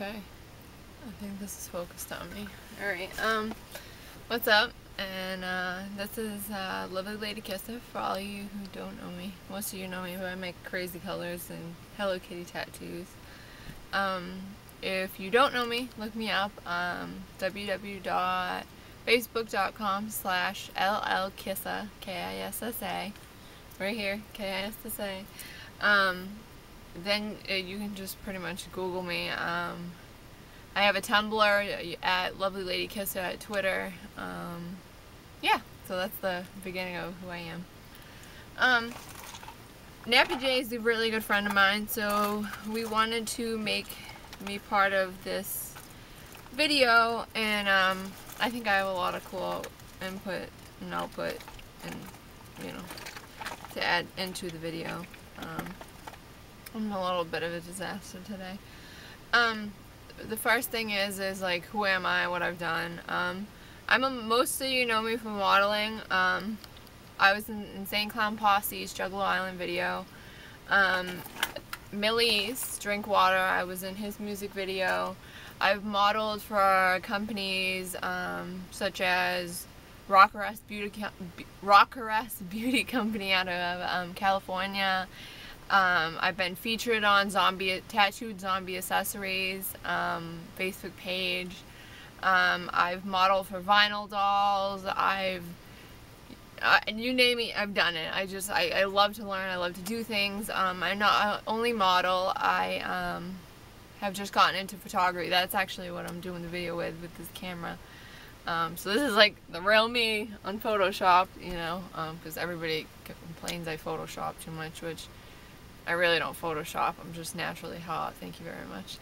Okay, I think this is focused on me. Alright, what's up? And this is LovelyLadyKissa for all of you who don't know me. Most of you know me, but I make crazy colors and Hello Kitty tattoos. If you don't know me, look me up. www.facebook.com/LLKissa, Kissa, right here, Kissa. Then you can just pretty much Google me. I have a Tumblr at LovelyLadyKissa, at Twitter. Yeah, so that's the beginning of who I am. Nappy J is a really good friend of mine, so we wanted to make me part of this video, and I think I have a lot of cool input and output and, you know, to add into the video. I'm a little bit of a disaster today. The first thing is like, who am I, what I've done. Most of you know me from modeling. I was in Insane Clown Posse's Juggalo Island video. Millie's Drink Water, I was in his music video. I've modeled for companies such as Rockeress Beauty Company out of California. I've been featured on Tattooed Zombie Accessories Facebook page. I've modeled for vinyl dolls. You name it, I've done it. I love to learn. I love to do things. I not only model. I have just gotten into photography. That's actually what I'm doing the video with this camera. So this is like the real me on Photoshop, you know, because everybody complains I Photoshop too much, which I really don't Photoshop. I'm just naturally hot. Thank you very much.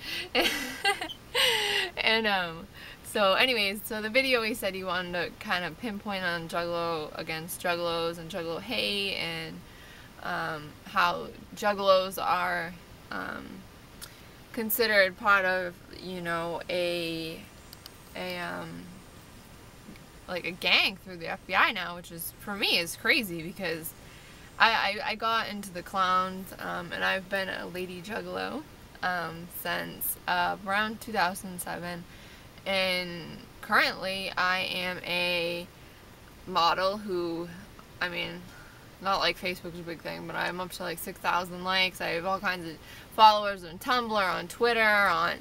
And so anyways, so the video, he said he wanted to kind of pinpoint on Juggalo against Juggalos and Juggalo hate, and how Juggalos are considered part of, you know, like a gang through the FBI now, which is, for me, is crazy, because I got into the clowns, and I've been a lady Juggalo since around 2007, and currently I am a model who, I mean, not like Facebook's a big thing, but I'm up to like 6,000 likes. I have all kinds of followers on Tumblr, on Twitter, on,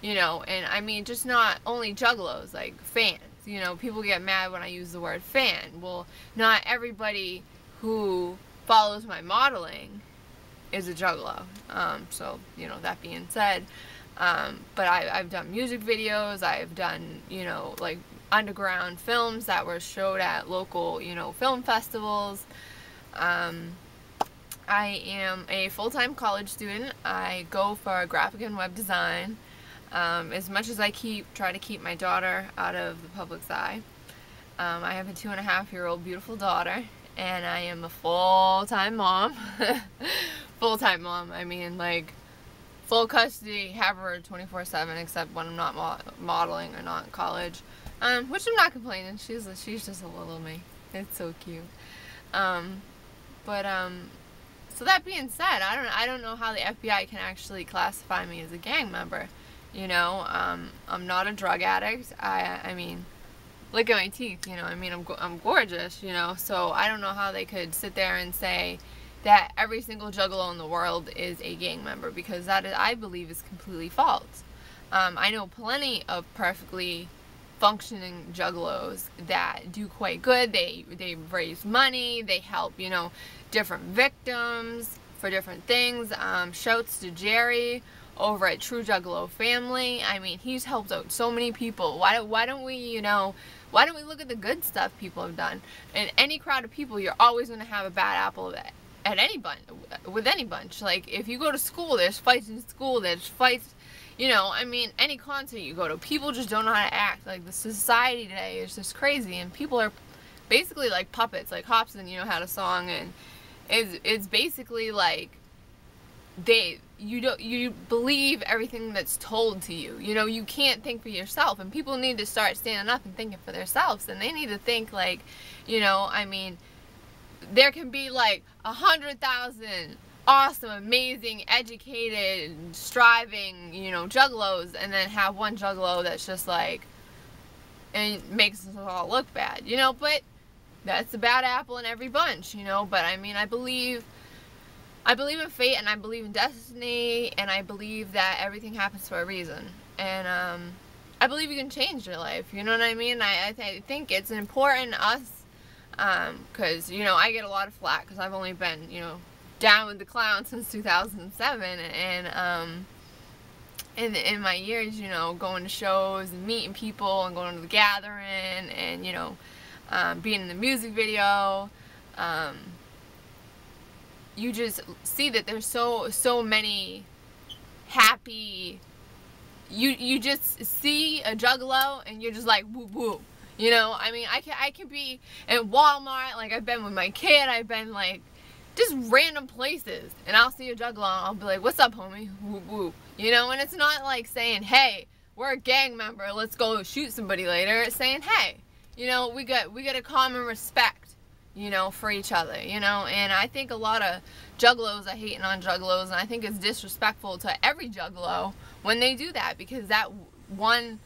you know, and I mean, just not only Juggalos, like fans. You know, people get mad when I use the word fan. Well, not everybody who follows my modeling is a Juggalo. So, you know, that being said, but I've done music videos. I've done, you know, like underground films that were showed at local, you know, film festivals. I am a full-time college student. I go for graphic and web design. As much as I try to keep my daughter out of the public's eye. I have a 2.5-year-old beautiful daughter, and I am a full-time mom. Full-time mom, I mean, like, full custody, have her 24/7, except when I'm not modeling or not in college, which I'm not complaining. She's just a little me. It's so cute. So that being said, I don't know how the FBI can actually classify me as a gang member. You know, I'm not a drug addict. I mean, look at my teeth, you know, I mean, I'm gorgeous, you know, so I don't know how they could sit there and say that every single Juggalo in the world is a gang member, because that is, I believe, is completely false. I know plenty of perfectly functioning Juggalos that do quite good. They raise money, they help, you know, different victims for different things. Shouts to Jerry over at True Juggalo Family. I mean, he's helped out so many people. Why don't we, you know, why don't we look at the good stuff people have done? In any crowd of people, you're always going to have a bad apple at any bunch, with any bunch. Like, if you go to school, there's fights in school, there's fights, you know, I mean, any concert you go to, people just don't know how to act. Like, the society today is just crazy, and people are basically like puppets. Like Hobson, you know, had a song, and it's basically like, you believe everything that's told to you. You know, you can't think for yourself, and people need to start standing up and thinking for themselves, and they need to think like, you know, I mean, there can be like 100,000 awesome, amazing, educated, striving, you know, juggalos, and then have one juggalo that's just like, and makes us all look bad, you know. But that's a bad apple in every bunch, you know. But I mean, I believe in fate, and I believe in destiny, and I believe that everything happens for a reason. And I believe you can change your life, you know what I mean? I think it's important us, because, you know, I get a lot of flack because I've only been, you know, down with the clown since 2007, and in my years, you know, going to shows and meeting people and going to the gathering, and, you know, being in the music video, you just see that there's so many happy, you just see a juggalo and you're just like woo woo, you know. I mean, I can be in Walmart, like I've been with my kid, I've been like just random places, and I'll see a juggalo and I'll be like, what's up, homie, woo woo, you know. And it's not like saying, hey, we're a gang member, let's go shoot somebody later. It's saying, hey, you know, we got a common respect, you know, for each other, you know. And I think a lot of juggalos are hating on juggalos, and I think it's disrespectful to every juggalo when they do that, because that one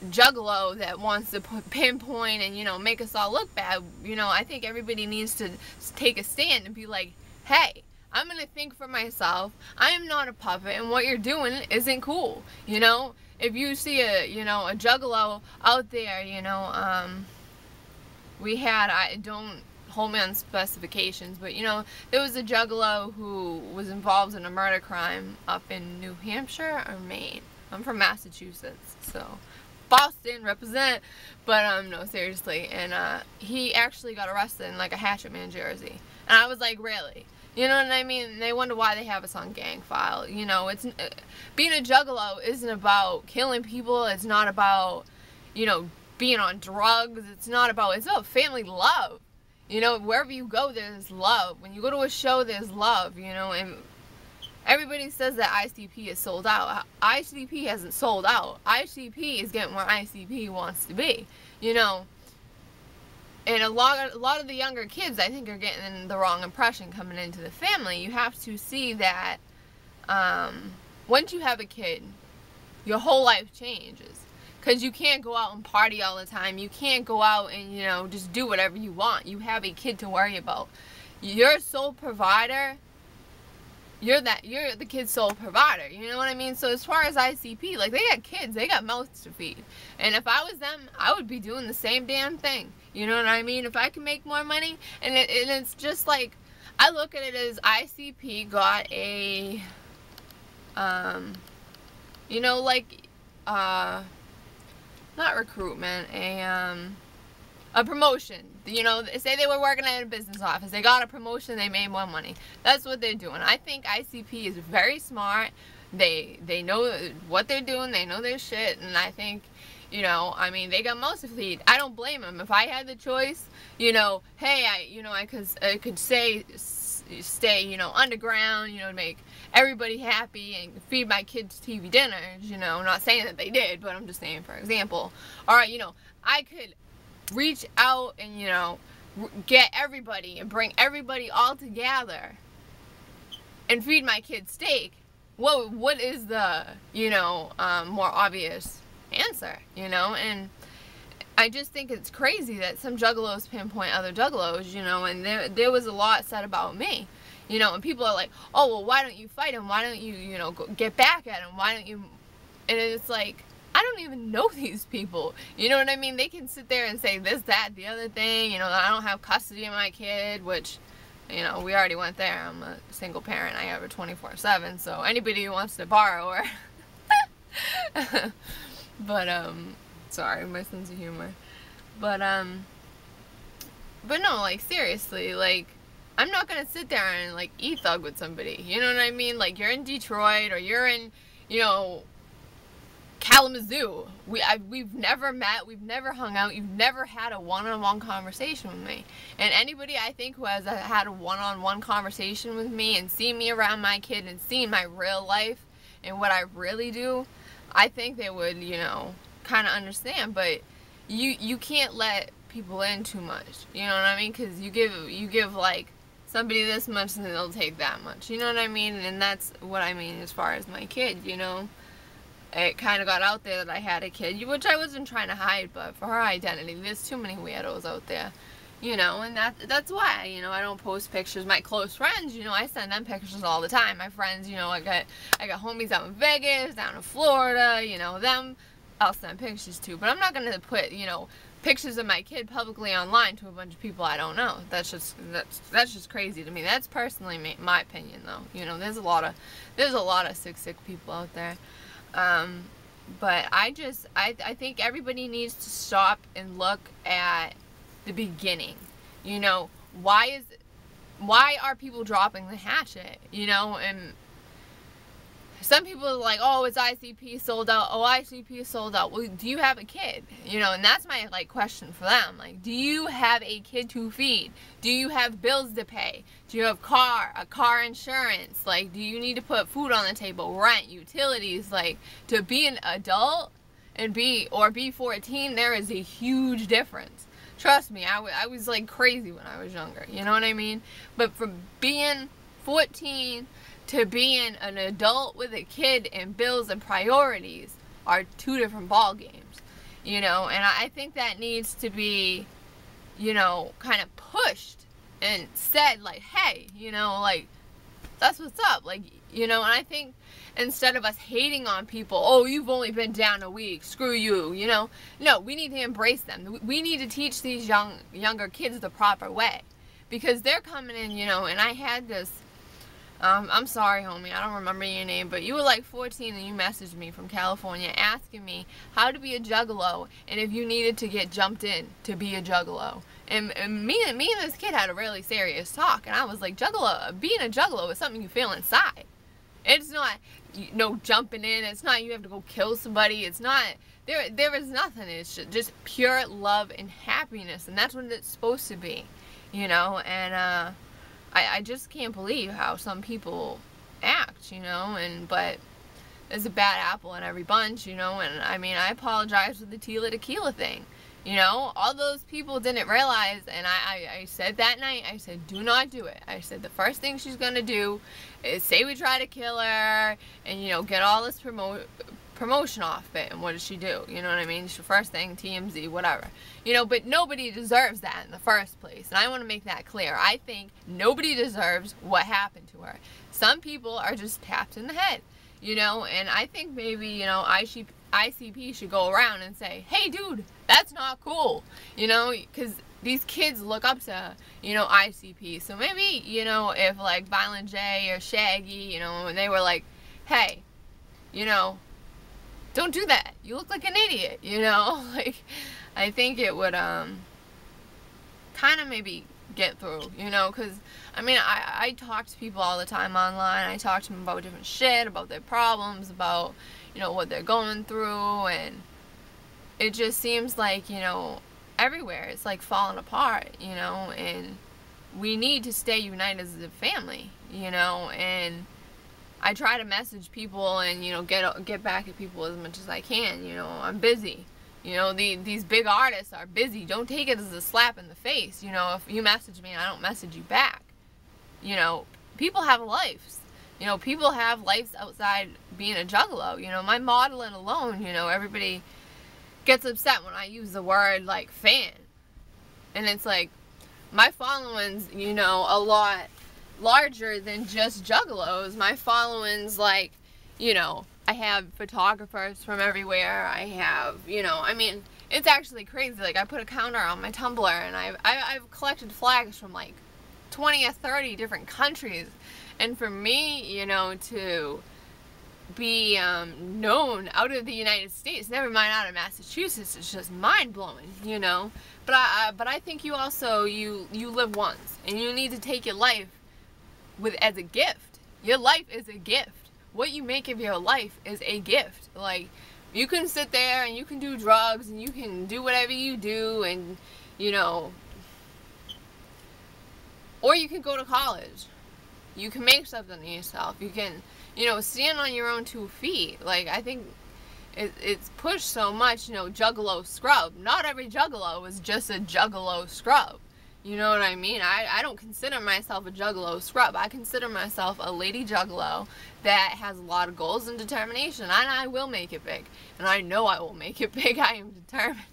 juggalo that wants to pinpoint and, you know, make us all look bad, you know, I think everybody needs to take a stand and be like, hey, I'm gonna think for myself, I am not a puppet, and what you're doing isn't cool, you know. If you see a, you know, a juggalo out there, you know, we had, I don't hold me on specifications, but, you know, there was a juggalo who was involved in a murder crime up in New Hampshire or Maine. I'm from Massachusetts, so Boston represent. But no, seriously, and he actually got arrested in like a Hatchet Man jersey, and I was like, really? You know what I mean? And they wonder why they have us on gang file. You know, it's being a juggalo isn't about killing people. It's not about, you know, being on drugs. It's about family love. You know, wherever you go, there's love. When you go to a show, there's love, you know. And everybody says that ICP is sold out. ICP hasn't sold out. ICP is getting where ICP wants to be, you know. And a lot of the younger kids, I think, are getting the wrong impression coming into the family. You have to see that once you have a kid, your whole life changes. Because you can't go out and party all the time. You can't go out and, you know, just do whatever you want. You have a kid to worry about. You're a sole provider. You're the kid's sole provider. You know what I mean? So as far as ICP, like, they got kids. They got mouths to feed. And if I was them, I would be doing the same damn thing. You know what I mean? If I can make more money. And it's just like, I look at it as ICP got a, you know, like, not recruitment, a promotion. You know, say they were working at a business office, they got a promotion, they made more money. That's what they're doing. I think ICP is very smart. They know what they're doing, they know their shit, and I think, you know, I mean, they got most to feed. I don't blame them. If I had the choice, you know, hey, I could stay, you know, underground, you know, make everybody happy and feed my kids TV dinners, you know. I'm not saying that they did, but I'm just saying, for example. Or, you know, I could reach out and, you know, get everybody and bring everybody all together and feed my kids steak. What is the, you know, more obvious answer, you know? And I just think it's crazy that some juggalos pinpoint other juggalos, you know. And there was a lot said about me, you know, and people are like, oh, well, why don't you fight him? Why don't you, you know, get back at him? Why don't you? And it's like, I don't even know these people, you know what I mean? They can sit there and say this, that, the other thing, you know, I don't have custody of my kid, which, you know, we already went there. I'm a single parent. I have her 24/7, so anybody who wants to borrow her. But, sorry, my sense of humor. But no, like, seriously, like, I'm not gonna sit there and, like, e-thug with somebody, you know what I mean? Like, you're in Detroit, or you're in, you know, Kalamazoo. We've never met, we've never hung out, you've never had a one-on-one conversation with me. And anybody, I think, who has had a one-on-one conversation with me and seen me around my kid and seen my real life and what I really do, I think they would, you know, kind of understand. But you can't let people in too much, you know what I mean? Because you give like somebody this much and they'll take that much. You know what I mean? And that's what I mean as far as my kid, you know. It kind of got out there that I had a kid, which I wasn't trying to hide, but for her identity, there's too many weirdos out there, you know, and that's why, you know, I don't post pictures. My close friends, you know, I send them pictures all the time. My friends, you know, I got homies out in Vegas, down in Florida, you know, them I'll send pictures to, but I'm not going to put, you know, pictures of my kid publicly online to a bunch of people I don't know. That's just crazy to me. That's personally my opinion, though. You know, there's a lot of sick people out there. But I think everybody needs to stop and look at the beginning. You know, why are people dropping the hatchet? You know, and some people are like, oh, it's ICP sold out. Oh, ICP is sold out. Well, do you have a kid? You know, and that's my, like, question for them. Like, do you have a kid to feed? Do you have bills to pay? Do you have a car insurance? Like, do you need to put food on the table, rent, utilities? Like, to be an adult and be 14, there is a huge difference. Trust me, I was, like, crazy when I was younger. You know what I mean? But from being 14... to being an adult with a kid and bills and priorities are two different ball games, you know, and I think that needs to be, you know, kind of pushed and said, like, hey, you know, like, that's what's up, like, you know. And I think instead of us hating on people, oh, you've only been down a week, screw you, you know, no, we need to embrace them. We need to teach these younger kids the proper way, because they're coming in, you know. And I had this, I'm sorry, homie, I don't remember your name, but you were like 14 and you messaged me from California asking me how to be a juggalo and if you needed to get jumped in to be a juggalo. And me and this kid had a really serious talk, and I was like, being a juggalo is something you feel inside. It's not, you know, jumping in. It's not you have to go kill somebody. It's not, there is nothing. It's just pure love and happiness, and that's what it's supposed to be, you know. And I just can't believe how some people act, you know, but there's a bad apple in every bunch, you know. And I mean, I apologize for the tequila thing, you know. All those people didn't realize, and I said that night, I said, do not do it. I said the first thing she's gonna do is say we try to kill her and, you know, get all this promotion off it. And what does she do? You know what I mean? It's the first thing, TMZ, whatever, you know. But nobody deserves that in the first place, and I want to make that clear. I think nobody deserves what happened to her. Some people are just tapped in the head, you know. And I think maybe, you know, ICP should go around and say, hey dude, that's not cool, you know, because these kids look up to, you know, ICP. So maybe, you know, if like Violent J or Shaggy, you know, when they were like, hey, you know, don't do that, you look like an idiot, you know. Like, I think it would kind of maybe get through, you know, because I mean, I talk to people all the time online. I talk to them about different shit, about their problems, about, you know, what they're going through, and it just seems like, you know, everywhere it's like falling apart, you know. And we need to stay united as a family, you know. And I try to message people and, you know, get back at people as much as I can. You know, I'm busy. You know, these big artists are busy. Don't take it as a slap in the face. You know, if you message me and I don't message you back, you know, people have lives. You know, people have lives outside being a juggalo. You know, my modeling alone, you know, everybody gets upset when I use the word, like, fan. And it's like, my following's, you know, a lot larger than just juggalos. My following's like, you know, I have photographers from everywhere. I have, you know, I mean, it's actually crazy. Like, I put a counter on my Tumblr, and I've collected flags from like 20 or 30 different countries. And for me, you know, to be known out of the United States, never mind out of Massachusetts, it's just mind-blowing, you know. But I think you also, you live once, and you need to take your life as a gift. Your life is a gift. What you make of your life is a gift. Like, you can sit there and you can do drugs and you can do whatever you do, and, you know, or you can go to college. You can make something of yourself. You can, you know, stand on your own 2 feet. Like, I think it's pushed so much, you know, juggalo scrub. Not every juggalo is just a juggalo scrub. You know what I mean? I don't consider myself a juggalo scrub. I consider myself a lady juggalo that has a lot of goals and determination. And I will make it big. And I know I will make it big. I am determined.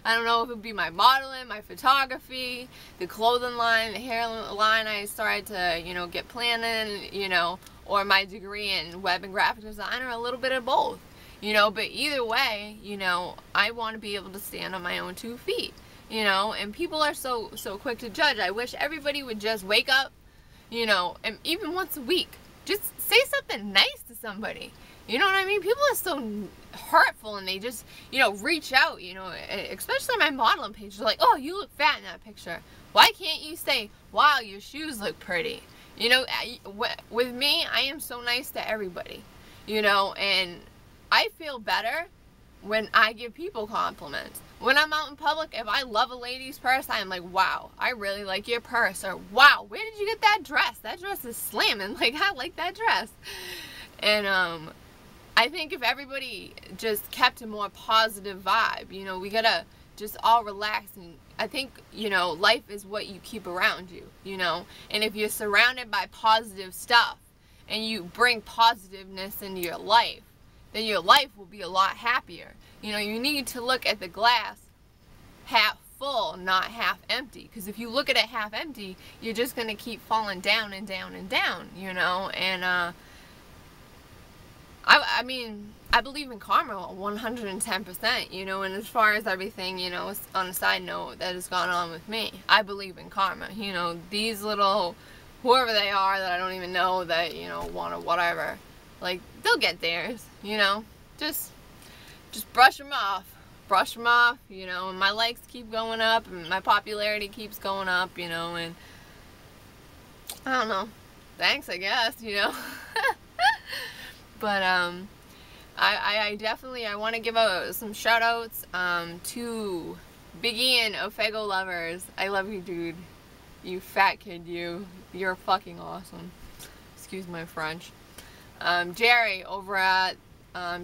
I don't know if it would be my modeling, my photography, the clothing line, the hair line I started to, you know, get planning, you know, or my degree in web and graphic design, or a little bit of both. You know, but either way, you know, I want to be able to stand on my own 2 feet. You know, and people are so quick to judge. I wish everybody would just wake up, you know, and even once a week, just say something nice to somebody. You know what I mean? People are so hurtful, and they just, you know, reach out, you know, especially my modeling page. They're like, oh, you look fat in that picture. Why can't you say, wow, your shoes look pretty? You know, with me, I am so nice to everybody, you know, and I feel better when I give people compliments. When I'm out in public, if I love a lady's purse, I'm like, wow, I really like your purse. Or, wow, where did you get that dress? That dress is slamming. Like, I like that dress. And I think if everybody just kept a more positive vibe, you know, we gotta just all relax. And I think, you know, life is what you keep around you, you know. And if you're surrounded by positive stuff and you bring positiveness into your life, then your life will be a lot happier. You know, you need to look at the glass half full, not half empty. Because if you look at it half empty, you're just going to keep falling down and down and down, you know. And I mean, I believe in karma 110%, you know. And as far as everything, you know, on a side note that has gone on with me, I believe in karma. You know, these little, whoever they are that I don't even know that, you know, want to whatever, like, they'll get theirs, you know. Just brush them off, you know, and my likes keep going up, and my popularity keeps going up, you know, and I don't know, thanks, I guess, you know. But I definitely, I want to give out some shout outs to Big Ian of Fago Lovers. I love you, dude. You fat kid, you're fucking awesome. Excuse my French. Jerry over at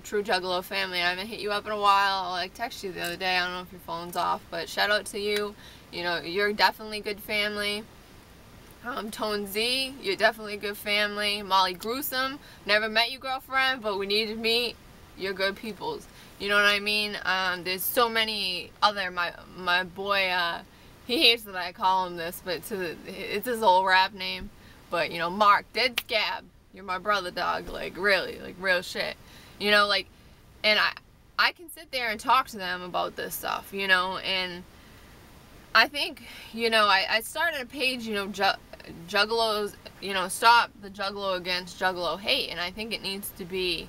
True Juggalo Family. I haven't hit you up in a while. I texted you the other day. I don't know if your phone's off, but shout out to you. You know, you're definitely good family. Tone Z, you're definitely good family. Molly Gruesome, never met you, girlfriend, but we need to meet. You're good peoples. You know what I mean? There's so many other, my boy, he hates that I call him this, but it's his old rap name. But, you know, Mark, Dead Scab, you're my brother, dog. Like, really, like, real shit. You know, like, and I can sit there and talk to them about this stuff, you know, and I think, you know, I started a page, you know, Juggalos, you know, stop the Juggalo against Juggalo hate, and I think it needs to be,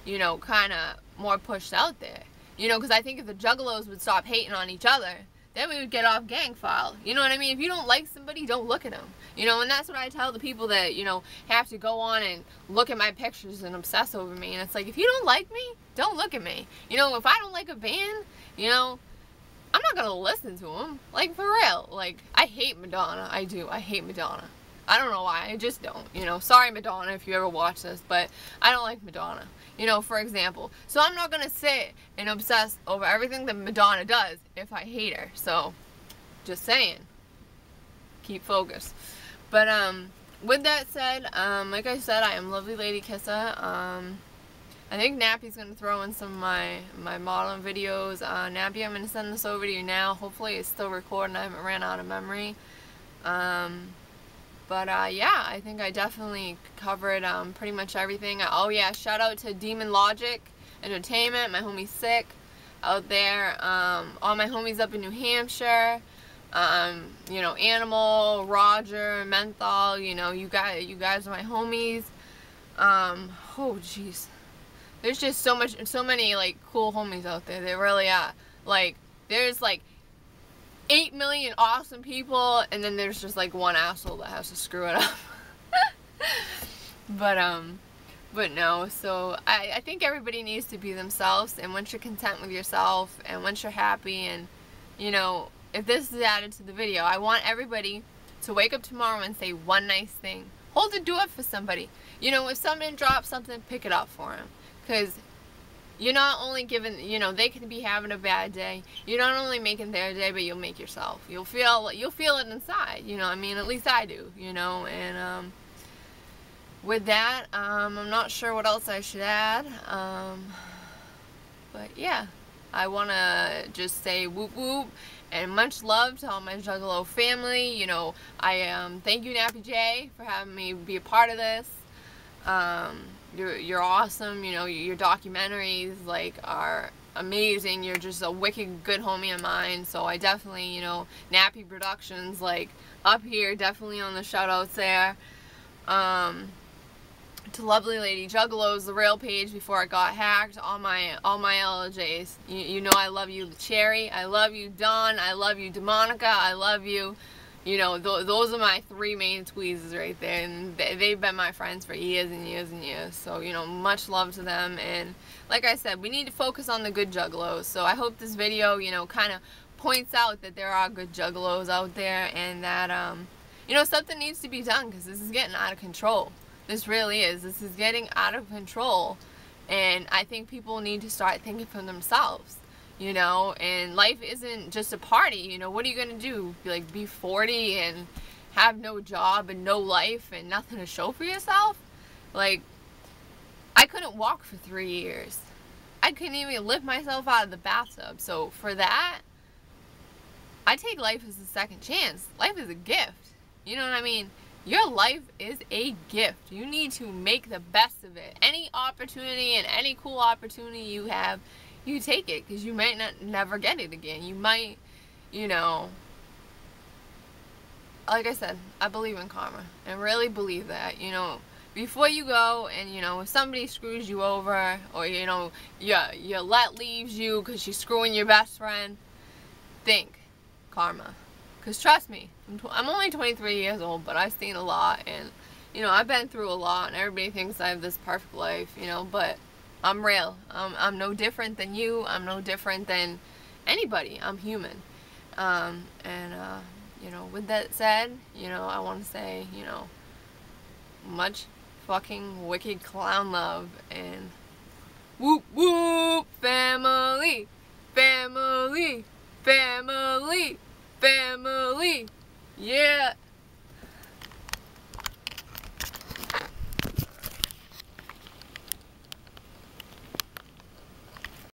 you know, kind of more pushed out there, you know, because I think if the Juggalos would stop hating on each other, then we would get off gang file. You know what I mean? If you don't like somebody, don't look at them. You know, and that's what I tell the people that, you know, have to go on and look at my pictures and obsess over me. And it's like, if you don't like me, don't look at me. You know, if I don't like a band, you know, I'm not going to listen to them. Like, for real. Like, I hate Madonna. I do. I hate Madonna. I don't know why. I just don't. You know, sorry, Madonna, if you ever watch this, but I don't like Madonna. You know, for example. So I'm not going to sit and obsess over everything that Madonna does if I hate her. So, just saying. Keep focused. But, with that said, like I said, I am LovelyLadyKissa. I think Nappy's going to throw in some of my modeling videos. Nappy, I'm going to send this over to you now. Hopefully it's still recording. I haven't ran out of memory. But yeah, I think I definitely covered pretty much everything. Oh yeah, shout out to Demon Logic Entertainment, my homie Sick out there. All my homies up in New Hampshire. You know, Animal, Roger, Menthol, you know, you guys are my homies. Oh jeez. There's just so many like cool homies out there. There really are. Like, there's like 8 million awesome people, and then there's just like one asshole that has to screw it up. But no, so I think everybody needs to be themselves, and once you're content with yourself, and once you're happy, and you know, if this is added to the video, I want everybody to wake up tomorrow and say one nice thing. Hold the door for somebody. You know, if someone drops something, pick it up for them. Because you're not only giving, you know, they can be having a bad day. You're not only making their day, but you'll make yourself. You'll feel it inside, you know. I mean, at least I do, you know. And with that, I'm not sure what else I should add. But yeah, I want to just say whoop whoop and much love to all my Juggalo family. You know, thank you, Nappy J, for having me be a part of this. You're awesome. You know, your documentaries like are amazing. You're just a wicked good homie of mine. So I definitely, you know, Nappy Productions, like up here, definitely on the shout outs there. To Lovely Lady Juggalo's, the real page before I got hacked, all my LJs. You know I love you, Cherry. I love you, Dawn. I love you, Demonica. I love you. You know, those are my 3 main squeezes right there, and they've been my friends for years and years and years. So, you know, much love to them. And like I said, we need to focus on the good Juggalos. So I hope this video, you know, kind of points out that there are good Juggalos out there, and that, you know, something needs to be done, because this is getting out of control. This really is. This is getting out of control, and I think people need to start thinking for themselves, you know. And life isn't just a party, you know. What are you gonna do? Like, be 40 and have no job and no life and nothing to show for yourself? Like, I couldn't walk for 3 years. I couldn't even lift myself out of the bathtub. So for that, I take life as a second chance. Life is a gift. You know what I mean? Your life is a gift. You need to make the best of it. Any opportunity and any cool opportunity you have, you take it, because you might never get it again. You might, you know, like I said, I believe in karma, and really believe that, you know, before you go, and, you know, if somebody screws you over, or, you know, your let leaves you because she's screwing your best friend, think karma. Because trust me, I'm only 23 years old, but I've seen a lot, and, you know, I've been through a lot, and everybody thinks I have this perfect life, you know, but I'm real. I'm no different than you. I'm no different than anybody. I'm human. You know, with that said, you know, I want to say, you know, much fucking wicked clown love, and whoop whoop, family, family, family. Family, yeah.